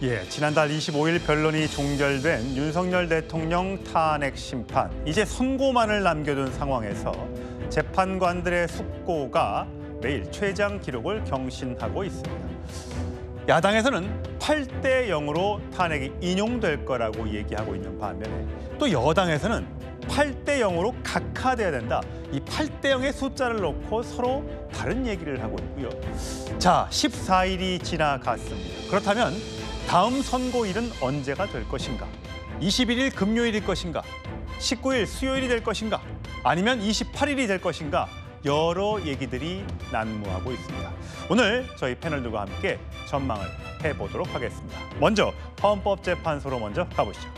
예, 지난달 25일 변론이 종결된 윤석열 대통령 탄핵 심판. 이제 선고만을 남겨둔 상황에서 재판관들의 숙고가 매일 최장 기록을 경신하고 있습니다. 야당에서는 8대 0으로 탄핵이 인용될 거라고 얘기하고 있는 반면에 또 여당에서는 8대 0으로 각하돼야 된다. 이 8대 0의 숫자를 놓고 서로 다른 얘기를 하고 있고요. 자, 14일이 지나갔습니다. 그렇다면 다음 선고일은 언제가 될 것인가? 21일 금요일일 것인가? 19일 수요일이 될 것인가? 아니면 28일이 될 것인가? 여러 얘기들이 난무하고 있습니다. 오늘 저희 패널들과 함께 전망을 해보도록 하겠습니다. 먼저 헌법재판소로 먼저 가보시죠.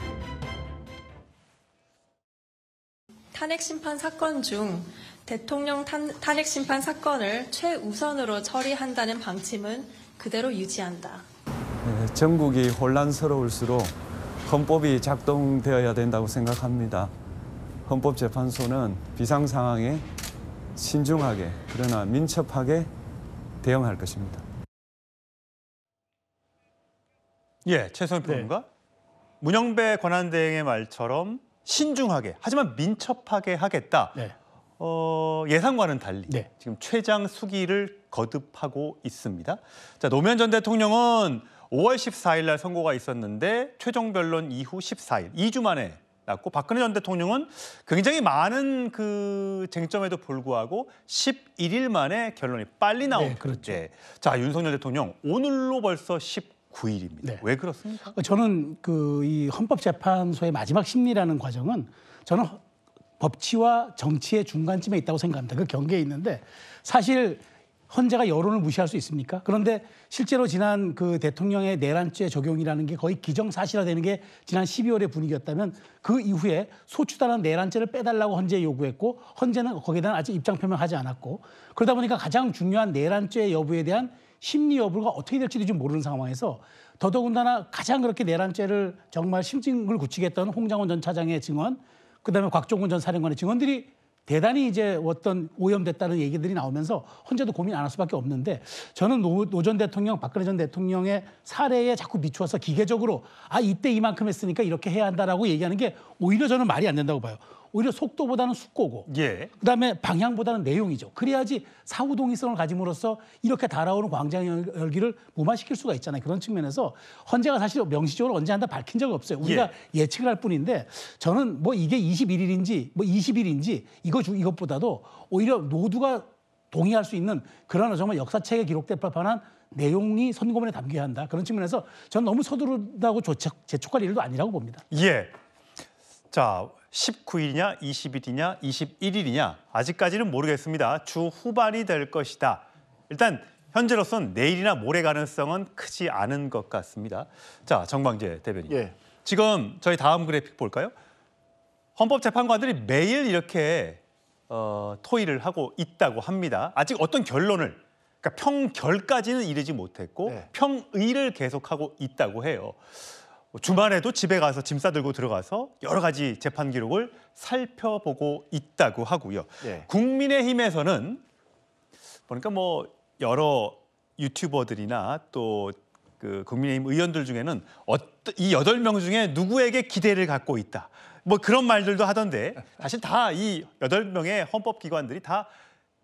탄핵 심판 사건 중 대통령 탄핵 심판 사건을 최우선으로 처리한다는 방침은 그대로 유지한다. 전국이 혼란스러울수록 헌법이 작동되어야 된다고 생각합니다. 헌법재판소는 비상 상황에 신중하게 그러나 민첩하게 대응할 것입니다. 예, 최소영 평론가. 문영배 권한대행의 말처럼 신중하게 하지만 민첩하게 하겠다. 예상과는 달리 지금 최장 수기를 거듭하고 있습니다. 자, 노무현 전 대통령은 5월 14일 날 선고가 있었는데 최종 변론 이후 14일, 2주 만에 났고 박근혜 전 대통령은 굉장히 많은 그 쟁점에도 불구하고 11일 만에 결론이 빨리 나온. 그렇죠. 자, 윤석열 대통령 오늘로 벌써 19일입니다. 왜 그렇습니까? 저는 이 헌법재판소의 마지막 심리라는 과정은 저는 법치와 정치의 중간쯤에 있다고 생각합니다. 그 경계에 있는데 사실 헌재가 여론을 무시할 수 있습니까? 그런데 실제로 지난 그 대통령의 내란죄 적용이라는 게 거의 기정사실화되는 게 지난 12월의 분위기였다면 그 이후에 소추단한 내란죄를 빼달라고 헌재에 요구했고 헌재는 거기에 대한 아직 입장 표명하지 않았고 그러다 보니까 가장 중요한 내란죄 여부에 대한 심리 여부가 어떻게 될지도 좀 모르는 상황에서 더더군다나 가장 그렇게 내란죄를 정말 심증을 굳히게 했던 홍장원 전 차장의 증언 그다음에 곽종훈 전 사령관의 증언들이 대단히 이제 어떤 오염됐다는 얘기들이 나오면서 헌재도 고민 안 할 수밖에 없는데 저는 노 전 대통령, 박근혜 전 대통령의 사례에 자꾸 비추어서 기계적으로 이때 이만큼 했으니까 이렇게 해야 한다라고 얘기하는 게 오히려 저는 말이 안 된다고 봐요. 오히려 속도보다는 숙고고 그다음에 방향보다는 내용이죠. 그래야지 사후동의성을 가짐으로써 이렇게 달아오는 광장 열기를 무마시킬 수가 있잖아요. 그런 측면에서 헌재가 사실 명시적으로 언제 한다 밝힌 적이 없어요. 우리가 예측을 할 뿐인데 저는 뭐 이게 21일인지 뭐 20일인지 이것보다도 오히려 모두가 동의할 수 있는 그런 정말 역사책에 기록될 법한 내용이 선고문에 담겨야 한다. 그런 측면에서 저는 너무 서두르다고 재촉할 일도 아니라고 봅니다. 자, 19일이냐, 20일이냐, 21일이냐 아직까지는 모르겠습니다. 주 후반이 될 것이다. 일단 현재로선 내일이나 모레 가능성은 크지 않은 것 같습니다. 자, 정광재 대변인. 지금 저희 다음 그래픽 볼까요? 헌법재판관들이 매일 이렇게 토의를 하고 있다고 합니다. 아직 어떤 결론을, 그러니까 평결까지는 이르지 못했고 평의를 계속하고 있다고 해요. 주말에도 집에 가서 짐 싸들고 들어가서 여러 가지 재판 기록을 살펴보고 있다고 하고요. 국민의힘에서는 보니까 뭐 여러 유튜버들이나 또 그 국민의힘 의원들 중에는 이 8명 중에 누구에게 기대를 갖고 있다. 뭐 그런 말들도 하던데 사실 다 이 8명의 헌법기관들이 다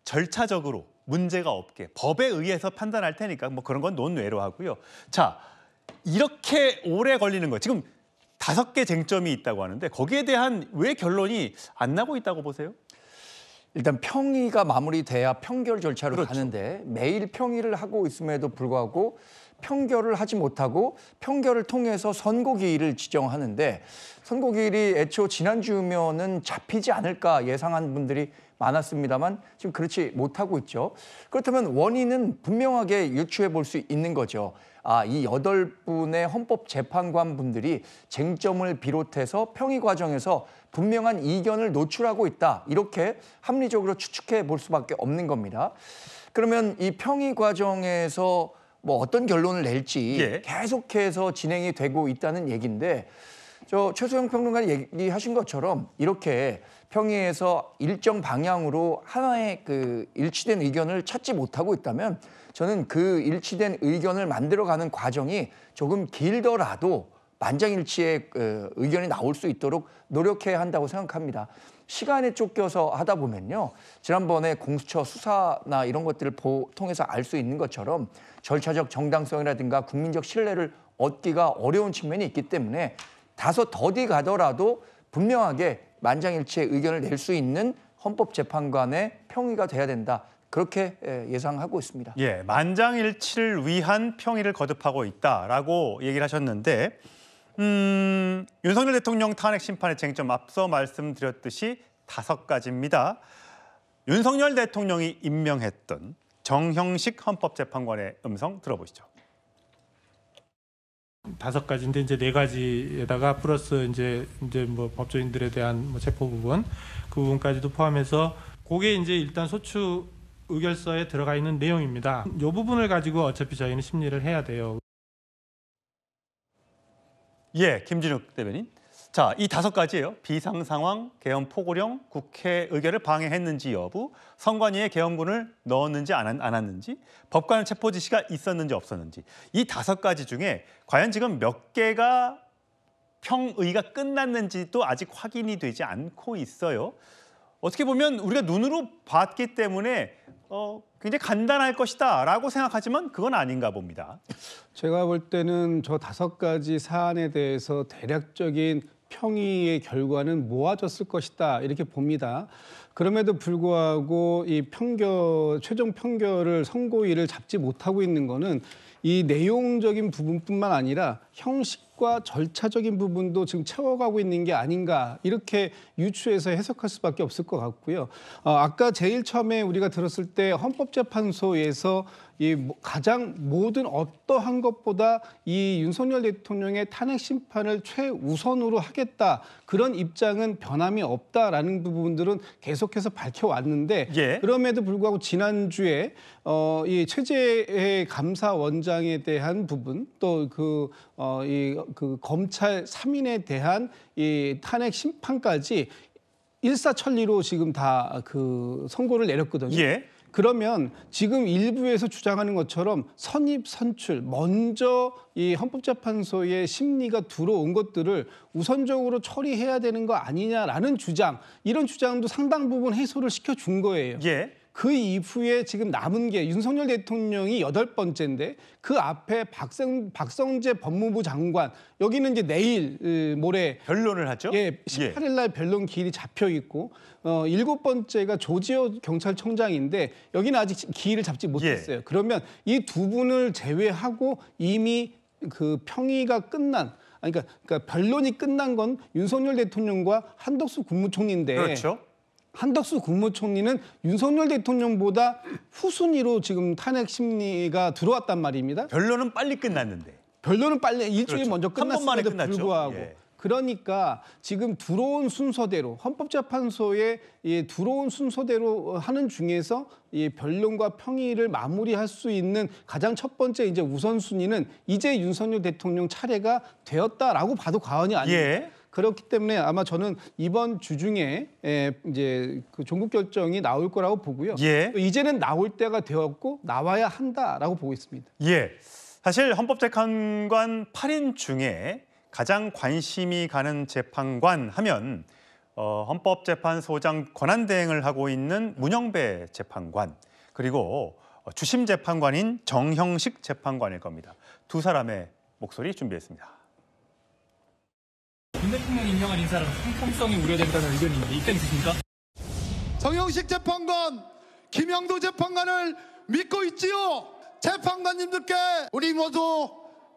절차적으로 문제가 없게 법에 의해서 판단할 테니까 뭐 그런 건 논외로 하고요. 자, 이렇게 오래 걸리는 거 지금 5개 쟁점이 있다고 하는데 거기에 대한 왜 결론이 안 나고 있다고 보세요? 일단 평의가 마무리돼야 평결 절차로 가는데 매일 평의를 하고 있음에도 불구하고 평결을 하지 못하고 평결을 통해서 선고기일을 지정하는데 선고기일이 애초 지난주면은 잡히지 않을까 예상한 분들이 많았습니다만 지금 그렇지 못하고 있죠. 그렇다면 원인은 분명하게 유추해 볼 수 있는 거죠. 이 8분의 헌법재판관 분들이 쟁점을 비롯해서 평의 과정에서 분명한 이견을 노출하고 있다. 이렇게 합리적으로 추측해 볼 수밖에 없는 겁니다. 그러면 이 평의 과정에서 뭐 어떤 결론을 낼지 계속해서 진행이 되고 있다는 얘기인데 최소영 평론가님 얘기하신 것처럼 이렇게 평의에서 일정 방향으로 하나의 그 일치된 의견을 찾지 못하고 있다면 저는 그 일치된 의견을 만들어가는 과정이 조금 길더라도 만장일치의 의견이 나올 수 있도록 노력해야 한다고 생각합니다. 시간에 쫓겨서 하다 보면요. 지난번에 공수처 수사나 이런 것들을 통해서 알 수 있는 것처럼 절차적 정당성이라든가 국민적 신뢰를 얻기가 어려운 측면이 있기 때문에 다소 더디 가더라도 분명하게 만장일치의 의견을 낼 수 있는 헌법재판관의 평의가 돼야 된다. 그렇게 예상하고 있습니다. 예, 만장일치를 위한 평의를 거듭하고 있다라고 얘기를 하셨는데 윤석열 대통령 탄핵 심판의 쟁점 앞서 말씀드렸듯이 5가지입니다. 윤석열 대통령이 임명했던 정형식 헌법재판관의 음성 들어보시죠. 5가지인데 이제 4가지에다가 플러스 이제 뭐 법조인들에 대한 뭐 체포 부분 그 부분까지도 포함해서 그게 이제 일단 소추 의결서에 들어가 있는 내용입니다. 이 부분을 가지고 어차피 저희는 심리를 해야 돼요. 예, 김진욱 대변인. 자, 이 5가지예요. 비상상황, 계엄 포고령, 국회 의결을 방해했는지 여부, 선관위에 계엄군을 넣었는지 안 않았는지, 법관 체포 지시가 있었는지 없었는지. 이 5가지 중에 과연 지금 몇 개가 평의가 끝났는지도 아직 확인이 되지 않고 있어요. 어떻게 보면 우리가 눈으로 봤기 때문에 굉장히 간단할 것이다라고 생각하지만 그건 아닌가 봅니다. 제가 볼 때는 저 5가지 사안에 대해서 대략적인 평의의 결과는 모아졌을 것이다 이렇게 봅니다. 그럼에도 불구하고 이 최종 판결을 선고일을 잡지 못하고 있는 거는 이 내용적인 부분뿐만 아니라 형식과 절차적인 부분도 지금 채워가고 있는 게 아닌가 이렇게 유추해서 해석할 수밖에 없을 것 같고요. 아까 제일 처음에 우리가 들었을 때 헌법재판소에서 이 가장 모든 어떠한 것보다 이 윤석열 대통령의 탄핵 심판을 최우선으로 하겠다 그런 입장은 변함이 없다라는 부분들은 계속해서 밝혀왔는데 예. 그럼에도 불구하고 지난주에 이 최재해 감사원장에 대한 부분 또 그 검찰 3인에 대한 이 탄핵 심판까지 일사천리로 지금 다 그 선고를 내렸거든요. 예. 그러면 지금 일부에서 주장하는 것처럼 선입 선출 먼저 이 헌법재판소의 심리가 들어온 것들을 우선적으로 처리해야 되는 거 아니냐라는 주장 이런 주장도 상당 부분 해소를 시켜준 거예요. 예. 그 이후에 지금 남은 게 윤석열 대통령이 8번째인데 그 앞에 박성재 법무부 장관 여기는 이제 내일 모레 변론을 하죠? 예, 18일 날 변론 기일이 잡혀 있고 7번째가 조지호 경찰청장인데 여기는 아직 기일을 잡지 못했어요. 예. 그러면 이 두 분을 제외하고 이미 그 평의가 끝난 그러니까 변론이 끝난 건 윤석열 대통령과 한덕수 국무총리인데 그렇죠. 한덕수 국무총리는 윤석열 대통령보다 후순위로 지금 탄핵 심리가 들어왔단 말입니다. 변론은 빨리 끝났는데. 변론은 빨리 일주일 그렇죠. 먼저 한 번만에 끝났음에도 끝났죠. 불구하고 예. 그러니까 지금 들어온 순서대로 헌법재판소에 들어온 순서대로 하는 중에서 이 변론과 평의를 마무리할 수 있는 가장 첫 번째 이제 우선순위는 이제 윤석열 대통령 차례가 되었다라고 봐도 과언이 아닙니다. 예. 그렇기 때문에 아마 저는 이번 주 중에 이제 그 종국 결정이 나올 거라고 보고요. 예. 또 이제는 나올 때가 되었고 나와야 한다라고 보고 있습니다. 예. 사실 헌법재판관 8인 중에 가장 관심이 가는 재판관 하면 헌법재판소장 권한대행을 하고 있는 문영배 재판관 그리고 주심 재판관인 정형식 재판관일 겁니다. 두 사람의 목소리 준비했습니다. 윤 대통령 임명한 인사는 형평성이 우려된다는 의견인데 입장 있으십니까? 정형식 재판관, 김영도 재판관을 믿고 있지요. 재판관님들께 우리 모두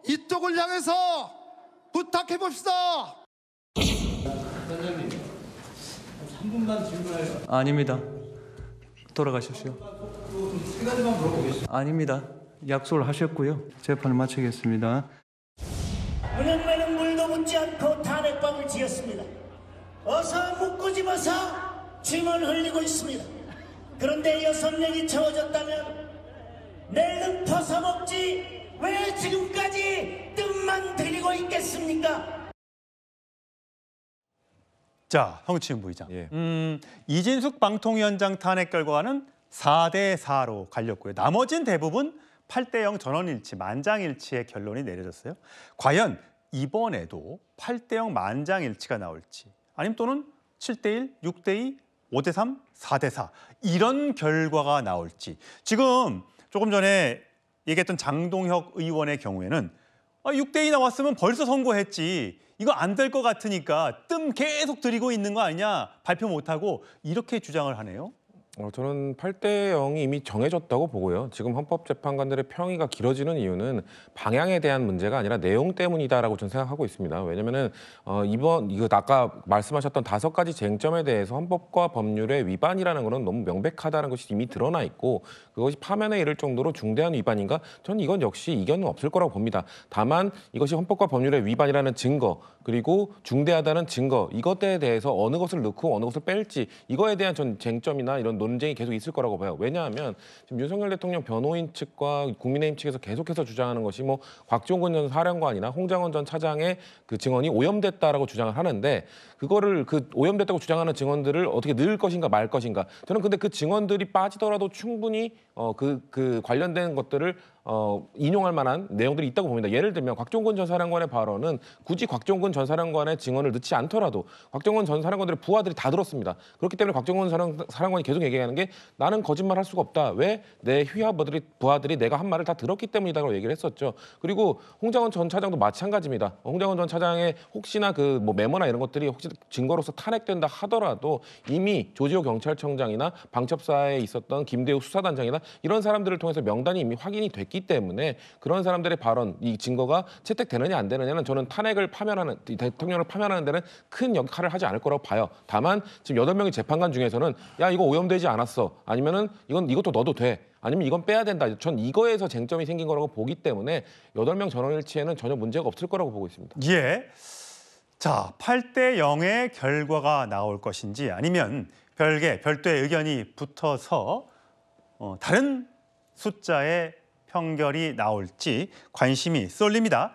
이쪽을 향해서 부탁해 봅시다. 단장님, 3분만 질문해요. 아닙니다. 돌아가십시오. 세 가지만 물어보겠습니다. 아닙니다. 약속을 하셨고요. 재판을 마치겠습니다. 문영배는 물도 묻지 않고 탄핵법을 지었습니다. 어서 묻고 집어서 짐을 흘리고 있습니다. 그런데 6명이 채워졌다면 내일은 퍼서먹지 왜 지금까지 뜻만 들이고 있겠습니까? 자, 성추인 부의장. 예. 이진숙 방통위원장 탄핵 결과는 4대 4로 갈렸고요. 나머진 대부분 8대 0 전원일치, 만장일치의 결론이 내려졌어요. 과연 이번에도 8대 0 만장일치가 나올지, 아니면 또는 7대 1, 6대 2, 5대 3, 4대 4 이런 결과가 나올지. 지금 조금 전에 얘기했던 장동혁 의원의 경우에는 6대 2 나왔으면 벌써 선고했지. 이거 안 될 것 같으니까 뜸 계속 들이고 있는 거 아니냐, 발표 못하고 이렇게 주장을 하네요. 저는 8대 0이 이미 정해졌다고 보고요. 지금 헌법재판관들의 평의가 길어지는 이유는 방향에 대한 문제가 아니라 내용 때문이다라고 저는 생각하고 있습니다. 왜냐면은 이거 아까 말씀하셨던 5가지 쟁점에 대해서 헌법과 법률의 위반이라는 것은 너무 명백하다는 것이 이미 드러나 있고, 그것이 파면에 이를 정도로 중대한 위반인가? 저는 이건 역시 이견은 없을 거라고 봅니다. 다만 이것이 헌법과 법률의 위반이라는 증거, 그리고 중대하다는 증거, 이것에 대해서 어느 것을 넣고 어느 것을 뺄지, 이거에 대한 전 쟁점이나 이런 논쟁이 계속 있을 거라고 봐요. 왜냐하면 지금 윤석열 대통령 변호인 측과 국민의힘 측에서 계속해서 주장하는 것이 뭐 곽종근 전 사령관이나 홍장원 전 차장의 그 증언이 오염됐다라고 주장을 하는데, 그거를 그 오염됐다고 주장하는 증언들을 어떻게 넣을 것인가 말 것인가. 저는 근데 그 증언들이 빠지더라도 충분히 그 관련된 것들을 인용할 만한 내용들이 있다고 봅니다. 예를 들면 곽종근 전 사령관의 발언은 굳이 곽종근 전 사령관의 증언을 넣지 않더라도 곽종근 전 사령관들의 부하들이 다 들었습니다. 그렇기 때문에 곽종근 사령관이 계속 얘기하는 게, 나는 거짓말할 수가 없다. 왜? 내 부하들이 내가 한 말을 다 들었기 때문이다라고 얘기를 했었죠. 그리고 홍장원 전 차장도 마찬가지입니다. 홍장원 전 차장의 혹시나 그 뭐 메모나 이런 것들이 혹시 증거로서 탄핵된다 하더라도 이미 조지호 경찰청장이나 방첩사에 있었던 김대우 수사단장이나 이런 사람들을 통해서 명단이 이미 확인이 됐기 때문에 그런 사람들의 발언, 이 증거가 채택되느냐 안 되느냐는 저는 탄핵을 파면하는, 대통령을 파면하는 데는 큰 역할을 하지 않을 거라고 봐요. 다만 지금 8명의 재판관 중에서는 야, 이거 오염되지 않았어, 아니면은 이것도 넣어도 돼, 아니면 이건 빼야 된다, 전 이거에서 쟁점이 생긴 거라고 보기 때문에 8명 전원일치에는 전혀 문제가 없을 거라고 보고 있습니다. 예. 자, 8대 0의 결과가 나올 것인지, 아니면 별도의 의견이 붙어서 다른 숫자의 평결이 나올지 관심이 쏠립니다.